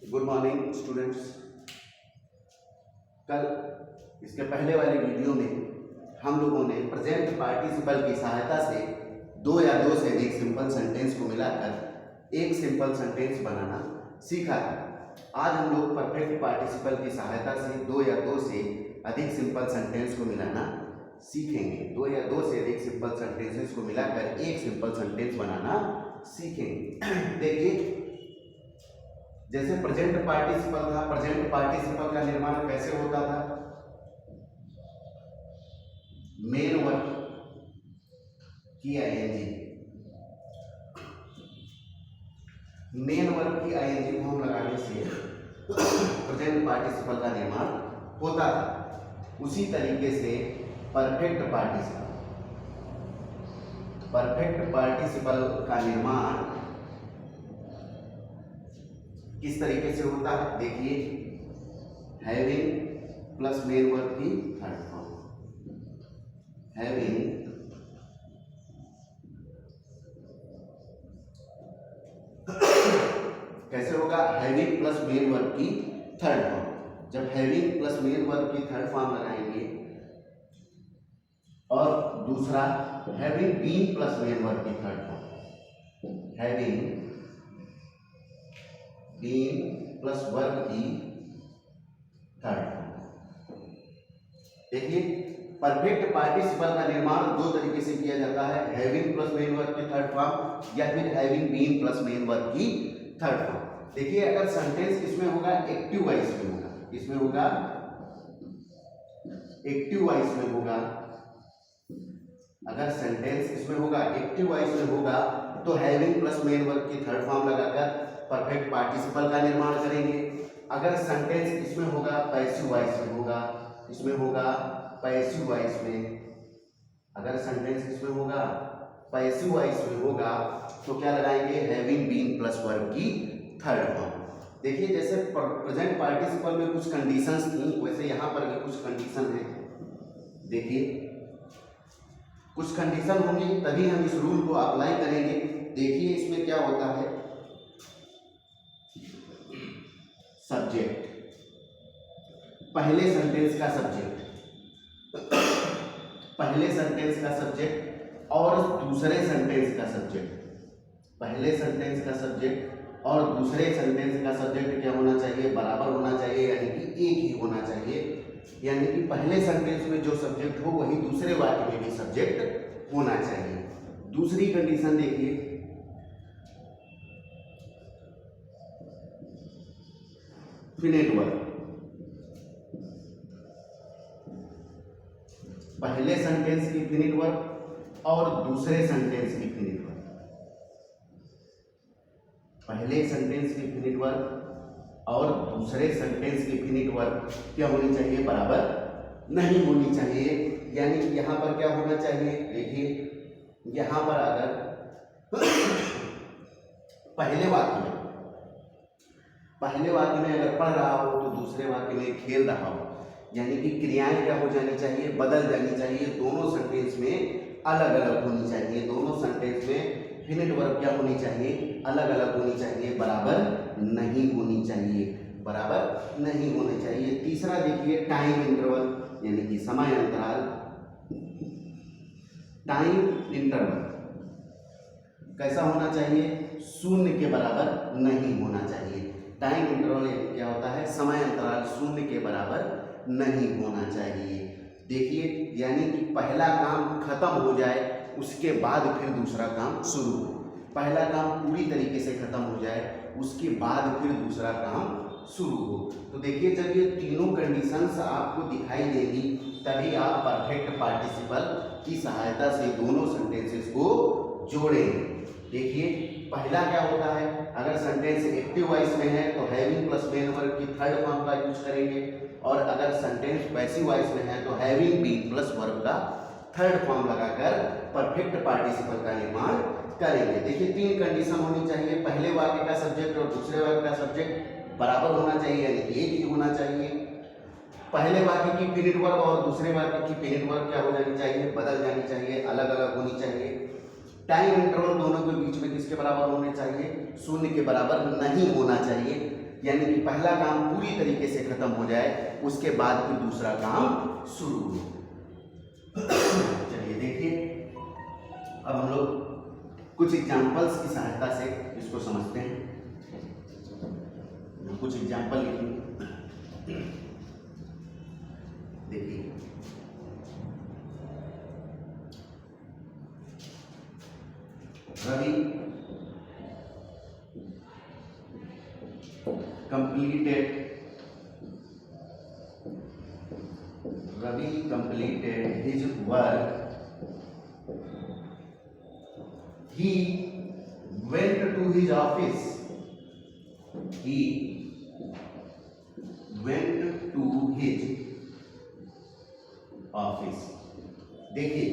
Good morning students. कल इसके पहले वाले वीडियो में हम लोगों ने प्रेजेंट पार्टिसिपल की सहायता से दो या दो से अधिक सिंपल सेंटेंस को मिलाकर एक सिंपल सेंटेंस बनाना सीखा है। आज हम लोग परफेक्ट पार्टिसिपल की सहायता से दो या दो से अधिक सिंपल सेंटेंस को मिलाना सीखेंगे। दो या दो से अधिक सिंपल सेंटेंसेस को मिलाकर एक सिंपल सेंटेंस बनाना सीखेंगे। देखिए, जैसे प्रेजेंट पार्टिसिपल था, प्रेजेंट पार्टिसिपल का निर्माण कैसे होता था? मेन वर्ब की आईएनजी, मेन वर्ब की आईएनजी फॉर्म लगाने से प्रेजेंट पार्टिसिपल का निर्माण होता था। उसी तरीके से परफेक्ट पार्टिसिपल का निर्माण किस तरीके से होता है? देखिए, हैविंग प्लस मेन वर्ब की थर्ड फॉर्म, हैविंग कैसे होगा? हैविंग प्लस मेन वर्ब की थर्ड फॉर्म। जब हैविंग प्लस मेन वर्ब की थर्ड फॉर्म लगाएंगे और दूसरा having been plus main verb की third form, having been plus verb की थर्ड फॉर्म। देखिए, परफेक्ट पार्टिसिपल का निर्माण दो तरीके से किया जाता है, हैविंग प्लस मेन वर्ब की थर्ड फॉर्म या फिर having been plus main verb की थर्ड फॉर्म। देखिए, अगर सेंटेंस इसमें होगा एक्टिव वॉइस में होगा, इसमें होगा एक्टिव वॉइस में होगा, अगर सेंटेंस इसमें होगा एक्टिव वॉइस में होगा तो हैविंग प्लस मेन वर्ब की थर्ड फॉर्म लगाकर परफेक्ट पार्टिसिपल का निर्माण करेंगे। अगर सेंटेंस इसमें होगा पैसिव वॉइस में होगा, इसमें होगा पैसिव वॉइस में, अगर सेंटेंस इसमें होगा पैसिव वॉइस में होगा तो क्या लगाएंगे? हैविंग बीन प्लस वर्ब की थर्ड फॉर्म। देखिए, जैसे प्रेजेंट पार्टिसिपल में कुछ कंडीशंस थी, वैसे यहां पर भी कुछ कंडीशन है। देखिए, कुछ कंडीशन होंगी तभी हम इस रूल को अप्लाई करेंगे। देखिए, इसमें क्या होता है? सब्जेक्ट, पहले सेंटेंस का सब्जेक्ट, पहले सेंटेंस का सब्जेक्ट और दूसरे सेंटेंस का सब्जेक्ट, पहले सेंटेंस का सब्जेक्ट और दूसरे सेंटेंस का सब्जेक्ट क्या होना चाहिए? बराबर होना चाहिए, यानी कि एक ही होना चाहिए। यानी कि पहले सेंटेंस में जो सब्जेक्ट हो वही दूसरे वाक्य में भी सब्जेक्ट होना चाहिए। दूसरी कंडीशन देखिए, फिनिट वर्ब, पहले सेंटेंस की फिनिट वर्ब और दूसरे सेंटेंस की फिनिट वर्ब, पहले सेंटेंस की फिनिट वर्ब और दूसरे सेंटेंस की फिनिट वर्ब क्या होनी चाहिए? बराबर नहीं होनी चाहिए। यानी कि यहां पर क्या होना चाहिए? देखिए, यहां पर अगर पहले वाक्य में अगर पढ़ रहा हो तो दूसरे वाक्य में खेल रहा हो, यानी कि क्रियाएं क्या हो जानी चाहिए? बदल जानी चाहिए। दोनों सेंटेंस में अलग अलग होनी चाहिए, दोनों सेंटेंस में फिनिट वर्ब क्या होनी चाहिए? अलग अलग होनी चाहिए, बराबर नहीं होनी चाहिए, बराबर नहीं होने चाहिए। तीसरा देखिए, टाइम इंटरवल, यानी कि समय अंतराल, टाइम इंटरवल कैसा होना चाहिए? शून्य के बराबर नहीं होना चाहिए। टाइम इंटरवल क्या होता है? समय अंतराल शून्य के बराबर नहीं होना चाहिए। देखिए, यानी कि पहला काम खत्म हो जाए उसके बाद फिर दूसरा काम शुरू हो, पहला काम पूरी तरीके से खत्म हो जाए उसके बाद फिर दूसरा काम शुरू हो। तो देखिए, जब ये तीनों कंडीशंस आपको दिखाई देंगी तभी आप परफेक्ट पार्टिसिपल की सहायता से दोनों सेंटेंसेस को जोड़ेंगे। देखिए, पहला क्या होता है? अगर सेंटेंस एक्टिव वॉइस में है तो हैविंग प्लस मेन वर्ब की थर्ड फॉर्म का यूज करेंगे, और अगर सेंटेंस पैसिव वॉइस में है तो हैविंग बीन प्लस वर्ब का थर्ड फॉर्म लगाकर परफेक्ट पार्टिसिपल का निर्माण करेंगे। देखिए, तीन कंडीशन होनी चाहिए, पहले वाक्य का सब्जेक्ट और दूसरे वाक्य का सब्जेक्ट बराबर होना चाहिए, यानी कि एक ही होना चाहिए। पहले वाक्य की फिनिट वर्ब और दूसरे वाक्य की फिनिट वर्ब क्या हो जानी चाहिए? बदल जानी चाहिए, अलग अलग होनी चाहिए। टाइम इंटरवल दोनों के बीच में किसके बराबर होने चाहिए? शून्य के बराबर नहीं होना चाहिए। यानी कि पहला काम पूरी तरीके से खत्म हो जाए, उसके बाद फिर दूसरा काम शुरू हो। चलिए देखिए, अब हम लोग कुछ एग्जाम्पल्स की सहायता से इसको समझते हैं। कुछ एग्जाम्पल लिखेंगे। देखिए, Ravi completed his work. He went to his office. He went to his office. देखिए,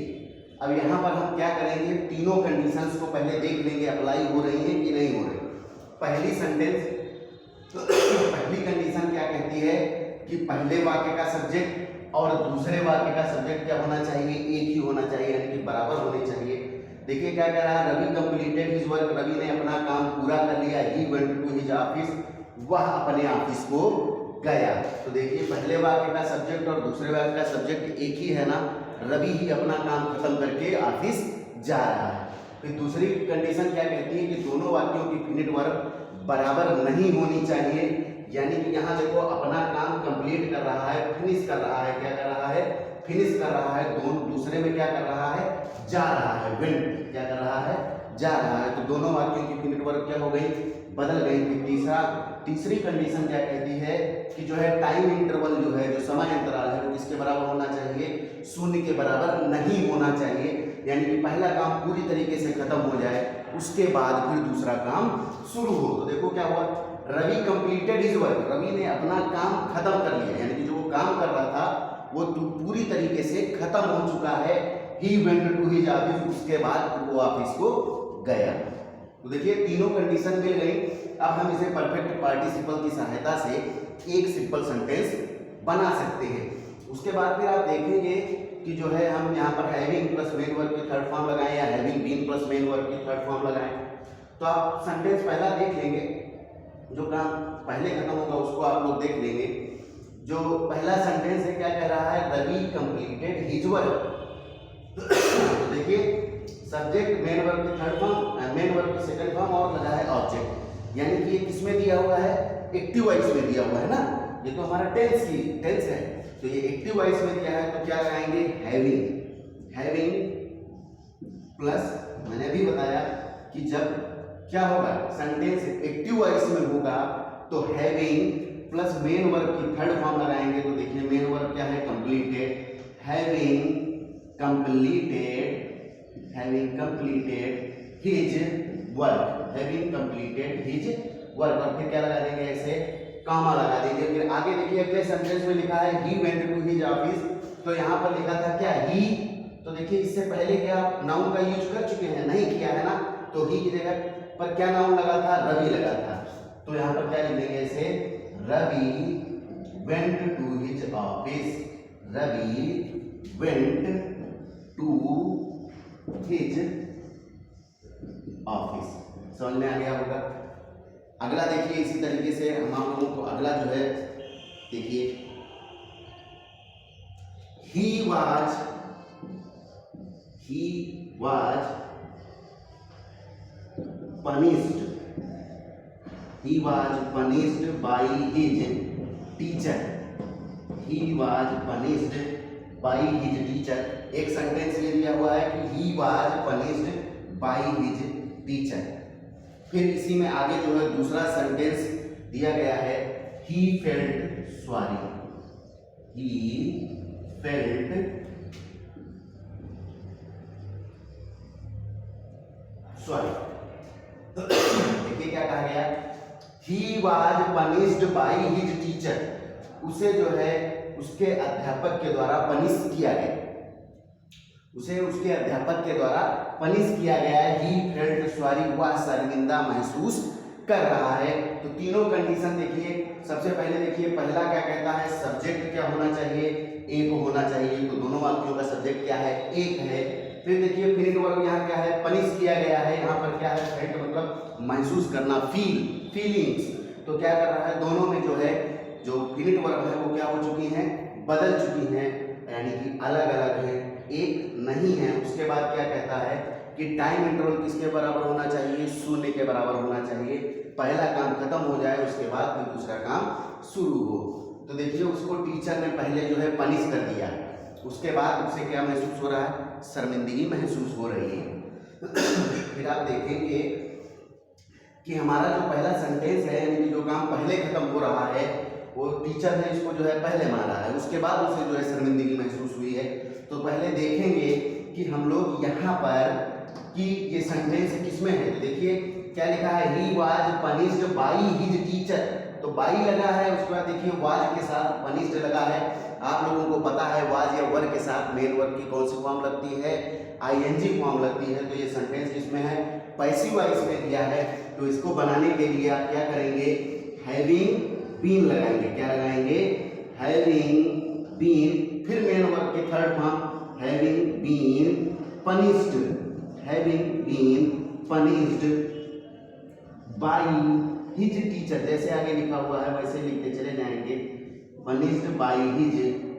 अब यहाँ पर हम क्या करेंगे, तीनों कंडीशंस को पहले देख लेंगे अप्लाई हो रही हैं कि नहीं हो रही। पहली सेंटेंस, पहली कंडीशन क्या कहती है कि पहले वाक्य का सब्जेक्ट और दूसरे वाक्य का सब्जेक्ट क्या होना चाहिए, एक ही होना चाहिए, यानी कि बराबर होने चाहिए। देखिए क्या कह रहा है, Ravi completed his work, Ravi ने अपना काम पूरा कर लिया। He went to his office, वह अपने ऑफिस को गया। तो देखिए पहले वाक्य का सब्जेक्ट और दूसरे वाक्य का सब्जेक्ट एक ही है ना, रवि ही अपना काम खत्म करके ऑफिस जा रहा है। फिर दूसरी कंडीशन क्या कहती है कि दोनों वाक्यों की फिनिट वर्ब बराबर नहीं होनी चाहिए, यानी कि यहाँ देखो अपना काम कंप्लीट कर रहा है, फिनिश कर रहा है, क्या कर रहा है, फिनिश कर रहा है, दोनों दूसरे में क्या कर रहा है, जा रहा है, वेंट क्या कर रहा है, जा रहा है। तो दोनों वाक्यों की फिनिट वर्ब क्या हो गई, बदल गई। तीसरी कंडीशन क्या कहती है कि जो है टाइम इंटरवल जो है, जो समय अंतराल है, वो किसके बराबर होना चाहिए, शून्य के बराबर नहीं होना चाहिए, यानी कि पहला काम पूरी तरीके से खत्म हो जाए, उसके बाद फिर दूसरा काम शुरू हो। तो देखो क्या हुआ, Ravi completed his work, Ravi ने अपना काम खत्म कर लिया, यानी कि जो वो काम कर रहा था वो पूरी तरीके से खत्म हो चुका है। He went to his office, उसके बाद वो ऑफिस को गया। तो देखिए तीनों कंडीशन मिल गई। अब हम इसे परफेक्ट पार्टिसिपल की सहायता से एक सिंपल सेंटेंस बना सकते हैं। उसके बाद फिर आप देखेंगे कि जो है हम यहाँ पर हैविंग प्लस मेन वर्ब की थर्ड फॉर्म लगाएं या having been plus main verb की थर्ड फॉर्म लगाएं। तो आप सेंटेंस पहला देख लेंगे, जो काम पहले खत्म होगा उसको आप लोग देख लेंगे। जो पहला सेंटेंस है क्या कह रहा है, रवि कंप्लीटेड हिज वर्क। देखिए सब्जेक्ट मेन वर्ब की थर्ड फॉर्म, मेन वर्ब की सेकंड फॉर्म और लगा है ऑब्जेक्ट, यानी कि ये किसमें दिया हुआ है, एक्टिव वॉइस में दिया हुआ है ना, ये तो हमारा टेंस है, तो ये एक्टिव वॉइस में दिया है, तो क्या लगाएंगे, हैविंग प्लस, मैंने भी बताया कि जब क्या होगा सेंटेंस एक्टिव वॉइस में होगा तो हैविंग प्लस मेन वर्ब की थर्ड फॉर्म लगाएंगे। तो देखिए मेन वर्ब क्या है, completed, having completed his work, having completed his work, और फिर क्या लगा देंगे, ऐसे कामा लगा देंगे। फिर आगे देखिए अगले सेंटेंस में लिखा है he went to his office, तो यहाँ पर लिखा था क्या, ही, तो देखिए इससे पहले क्या नाउन का यूज कर चुके हैं, नहीं किया है ना, तो ही की जगह पर क्या नाउन लगा था, रवि लगा था, तो यहाँ पर क्या लिखेंगे, ऐसे Ravi went to his office, Ravi went to his office. समझ में आ गया होगा। अगला देखिए इसी तरीके से हम आप लोगों को अगला जो है देखिए, he was punished by his teacher, एक सेंटेंस ये दिया हुआ है कि he was punished by his teacher। फिर इसी में आगे जो है दूसरा सेंटेंस दिया गया है, he felt sorry, देखिए क्या कहा गया, he was punished by his teacher, उसे जो है उसके अध्यापक के द्वारा पनिश किया गया, उसे उसके अध्यापक के द्वारा पनिश किया गया है। ही फेल्ट सॉरी, वह शर्मिंदा महसूस कर रहा है। तो तीनों कंडीशन देखिए, सबसे पहले देखिए पहला क्या कहता है, सब्जेक्ट क्या होना चाहिए, एक होना चाहिए, तो दोनों वाक्यों का सब्जेक्ट क्या है, एक है। फिर देखिए फिनिट वर्ब यहाँ क्या है, पनिश किया गया है, यहाँ पर क्या है, फेल्ट मतलब महसूस करना, फीलिंग्स, तो क्या कर रहा है, दोनों में जो है जो फिनिट वर्ब है वो क्या हो चुकी हैं, बदल चुकी हैं, यानी कि अलग अलग है, एक नहीं है। उसके बाद क्या कहता है कि टाइम इंटरवल किसके बराबर होना चाहिए, शून्य के बराबर होना चाहिए। पहला काम खत्म हो जाए उसके बाद फिर दूसरा काम शुरू हो। तो देखिए उसको टीचर ने पहले जो है पनिश कर दिया, उसके बाद उसे क्या महसूस हो रहा है, शर्मिंदगी महसूस हो रही है। फिर आप देखेंगे कि हमारा जो पहला सेंटेंस है, यानी कि जो काम पहले खत्म हो रहा है, वो टीचर ने इसको जो है पहले मारा है, उसके बाद उसे जो है शर्मिंदगी महसूस हुई है। तो पहले देखेंगे कि हम लोग यहाँ पर कि ये सेंटेंस किसमें है। तो देखिए क्या लिखा है, he was punished by his teacher. तो बाई लगा है, उसके बाद देखिए वाज के साथ पनिश्ड लगा है। आप लोगों को पता है वाज या वर के साथ मेन वर्ब की कौन सी फॉर्म लगती है, आईएनजी फॉर्म लगती है। तो ये सेंटेंस किसमें है, पैसिव वॉइस में दिया है। तो इसको बनाने के लिए आप क्या करेंगे, हैविंग बीन लगाएंगे। क्या लगाएंगे, हैविंग बीन, फिर मेन वर्ब के third form having been punished, having been punished by his teacher. जैसे आगे लिखा हुआ है वैसे लिखते चले जाएंगे, पनिश्ड बाई हिज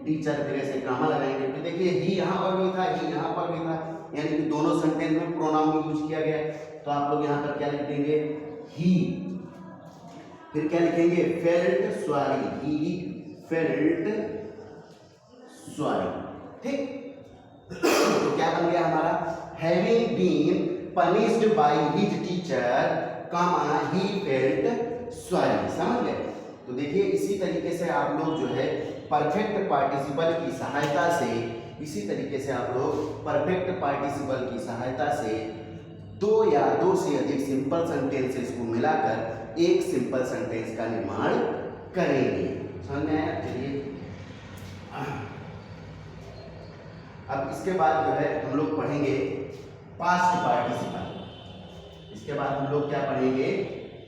टीचर, फिर ऐसे कॉमा लगाएंगे। फिर देखिए ही यहाँ पर भी था, ही यहाँ पर भी था, यानी कि दोनों सेंटेंस में प्रोनाउन यूज किया गया। तो आप लोग यहाँ पर क्या लिख देंगे, ही, फिर क्या लिखेंगे, felt sorry, he felt sorry. ठीक, तो क्या बन गया हमारा, having been punished by his teacher comma he felt sorry. समझ गए। तो देखिए इसी तरीके से आप लोग जो है परफेक्ट पार्टिसिपल की सहायता से, इसी तरीके से आप लोग परफेक्ट पार्टिसिपल की सहायता से दो या दो से अधिक सिंपल सेंटेंसेस को मिलाकर एक सिंपल सेंटेंस का निर्माण करेंगे। समझ में आया। चलिए अब इसके बाद जो है हम लोग पढ़ेंगे पास्ट पार्टिसिपल। इसके बाद हम लोग क्या पढ़ेंगे,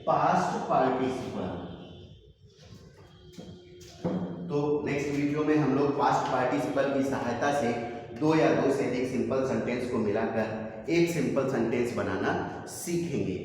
पास्ट पार्टिसिपल। तो नेक्स्ट वीडियो में हम लोग पास्ट पार्टिसिपल की सहायता से दो या दो से अधिक सिंपल सेंटेंस को मिलाकर एक सिंपल सेंटेंस बनाना सीखेंगे।